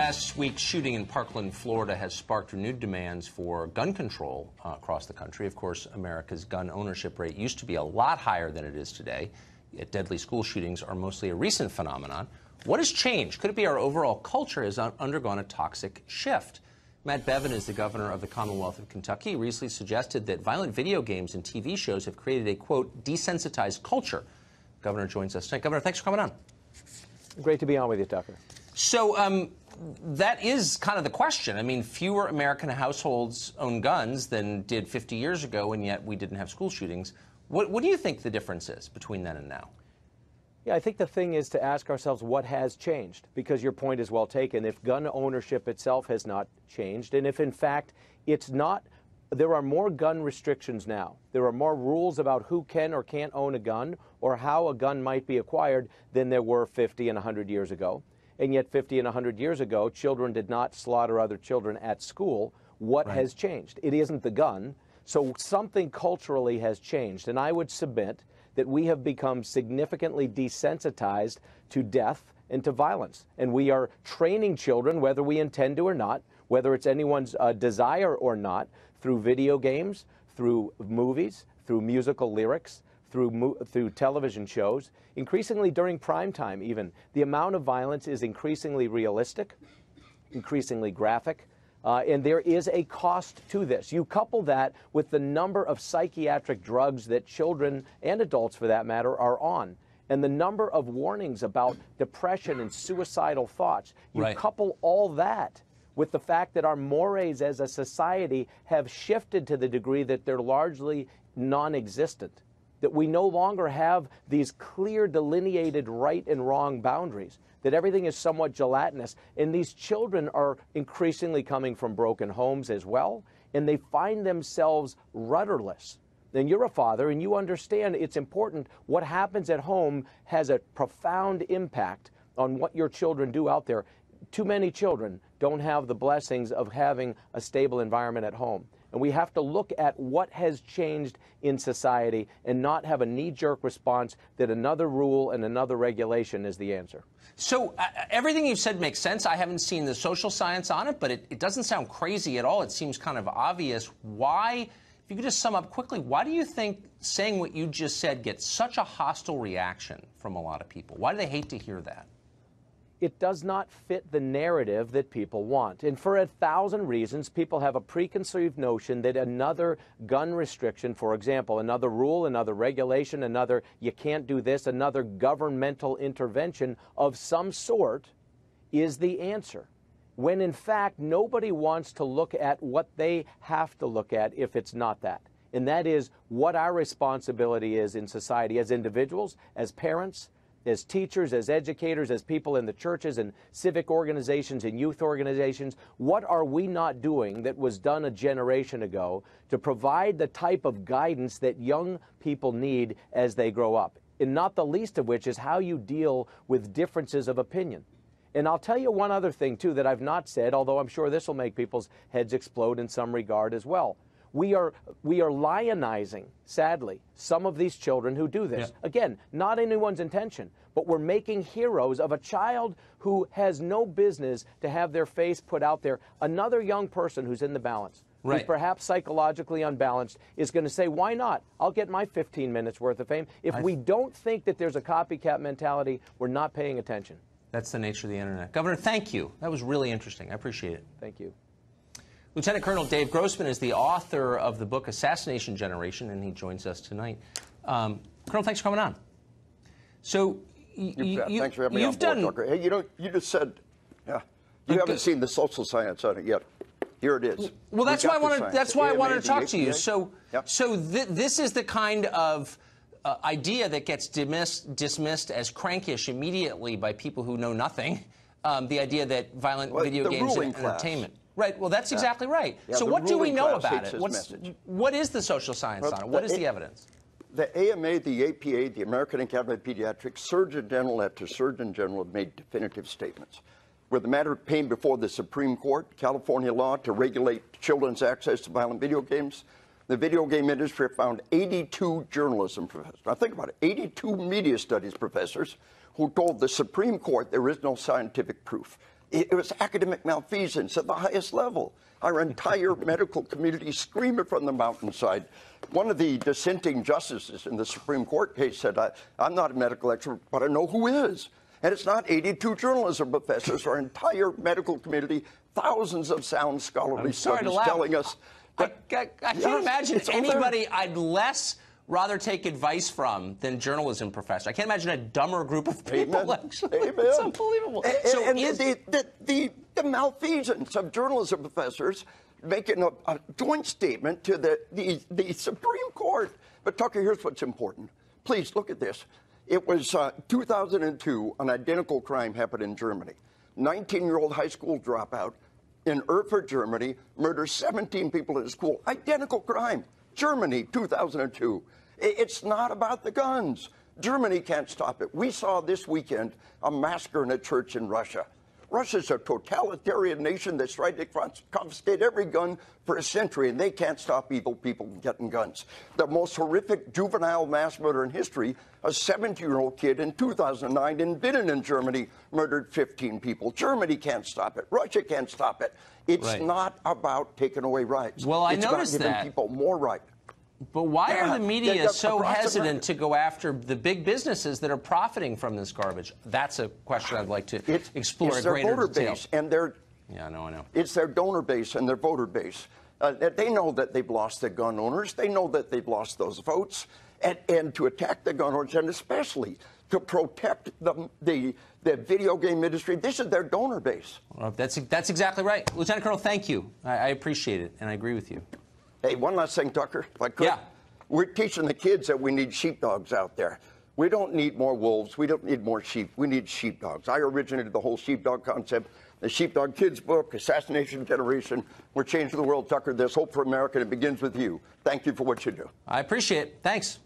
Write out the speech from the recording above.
Last week's shooting in Parkland, Florida has sparked renewed demands for gun control across the country. Of course, America's gun ownership rate used to be a lot higher than it is today. Yet deadly school shootings are mostly a recent phenomenon. What has changed? Could it be our overall culture has undergone a toxic shift? Matt Bevin is the governor of the Commonwealth of Kentucky. He recently suggested that violent video games and TV shows have created a, quote, desensitized culture. Governor joins us tonight. Governor, thanks for coming on. Great to be on with you, Tucker. So that is kind of the question. I mean, fewer American households own guns than did 50 years ago, and yet we didn't have school shootings. What do you think the difference is between then and now? Yeah, I think the thing is to ask ourselves what has changed, because your point is well taken. If gun ownership itself has not changed, and if in fact it's not, there are more gun restrictions now. There are more rules about who can or can't own a gun or how a gun might be acquired than there were 50 and 100 years ago. And yet 50 and 100 years ago, children did not slaughter other children at school. What has changed? It isn't the gun. So something culturally has changed. And I would submit that we have become significantly desensitized to death and to violence. And we are training children, whether we intend to or not, whether it's anyone's desire or not, through video games, through movies, through musical lyrics, through television shows, increasingly during prime time even. The amount of violence is increasingly realistic, increasingly graphic, and there is a cost to this. You couple that with the number of psychiatric drugs that children and adults, for that matter, are on, and the number of warnings about depression and suicidal thoughts. You couple all that with the fact that our mores as a society have shifted to the degree that they're largely non-existent, that we no longer have these clear delineated right and wrong boundaries, that everything is somewhat gelatinous. And these children are increasingly coming from broken homes as well, and they find themselves rudderless. And you're a father, and you understand it's important. What happens at home has a profound impact on what your children do out there. Too many children don't have the blessings of having a stable environment at home. And we have to look at what has changed in society and not have a knee-jerk response that another rule and another regulation is the answer. So everything you've said makes sense. I haven't seen the social science on it, but it doesn't sound crazy at all. It seems kind of obvious. Why, if you could just sum up quickly, why do you think saying what you just said gets such a hostile reaction from a lot of people? Why do they hate to hear that? It does not fit the narrative that people want. And for 1,000 reasons, people have a preconceived notion that another gun restriction, for example, another rule, another regulation, another you can't do this, another governmental intervention of some sort is the answer. When in fact, nobody wants to look at what they have to look at if it's not that. And that is what our responsibility is in society as individuals, as parents, as teachers, as educators, as people in the churches and civic organizations and youth organizations. What are we not doing that was done a generation ago to provide the type of guidance that young people need as they grow up? And not the least of which is how you deal with differences of opinion. And I'll tell you one other thing, too, that I've not said, although I'm sure this will make people's heads explode in some regard as well. We are lionizing, sadly, some of these children who do this. Again, not anyone's intention, but we're making heroes of a child who has no business to have their face put out there. Another young person who's in the balance, who's perhaps psychologically unbalanced, is going to say, why not? I'll get my 15 minutes worth of fame. If we don't think that there's a copycat mentality, we're not paying attention. That's the nature of the internet. Governor, thank you. That was really interesting. I appreciate it. Thank you. Lieutenant Colonel Dave Grossman is the author of the book Assassination Generation, and he joins us tonight. Colonel, thanks for coming on. So, thanks for having me on board, Tucker. Hey, you just said, you haven't seen the social science on it yet. Here it is. Well, that's why I wanted. That's why I wanted to talk to you. So, this is the kind of idea that gets dismissed as crankish immediately by people who know nothing. The idea that violent video games and entertainment. Right. Well, that's exactly right. So what do we know about it? What is the social science on it? What is the evidence? The AMA, the APA, the American Academy of Pediatrics, Surgeon General after Surgeon General have made definitive statements. Where the matter came before the Supreme Court, California law to regulate children's access to violent video games, the video game industry found 82 journalism professors. Now think about it, 82 media studies professors who told the Supreme Court there is no scientific proof. It was academic malfeasance at the highest level. Our entire medical community screaming from the mountainside. One of the dissenting justices in the Supreme Court case said, I'm not a medical expert, but I know who is. And it's not 82 journalism professors, our entire medical community, thousands of sound scholarly studies telling us. I can't imagine anybody I'd rather take advice from than journalism professor. I can't imagine a dumber group of people. Amen. Actually. Amen. It's unbelievable. The malfeasance of journalism professors making a joint statement to the Supreme Court. But Tucker, here's what's important. Please look at this. It was 2002, an identical crime happened in Germany. 19-year-old high school dropout in Erfurt, Germany, murders 17 people at a school. Identical crime. Germany, 2002. It's not about the guns. Germany can't stop it. We saw this weekend a massacre in a church in Russia. Russia's a totalitarian nation that's tried to confiscate every gun for a century, and they can't stop evil people from getting guns. The most horrific juvenile mass murder in history, a 17-year-old kid in 2009 in Binnen, Germany, murdered 15 people. Germany can't stop it. Russia can't stop it. It's not about taking away rights. Well, I it's noticed about giving people more right. But why are the media so hesitant to go after the big businesses that are profiting from this garbage? That's a question I'd like to explore in greater voter detail. Base and their, I know. It's their donor base and their voter base. They know that they've lost the gun owners. They know that they've lost those votes. And to attack the gun owners, and especially to protect the video game industry, this is their donor base. Well, that's exactly right. Lieutenant Colonel, thank you. I appreciate it, and I agree with you. Hey, one last thing, Tucker, if I could. Yeah. We're teaching the kids that we need sheepdogs out there. We don't need more wolves. We don't need more sheep. We need sheepdogs. I originated the whole sheepdog concept. The Sheepdog Kids book, Assassination Generation. We're changing the world, Tucker. There's hope for America, and it begins with you. Thank you for what you do. I appreciate it. Thanks.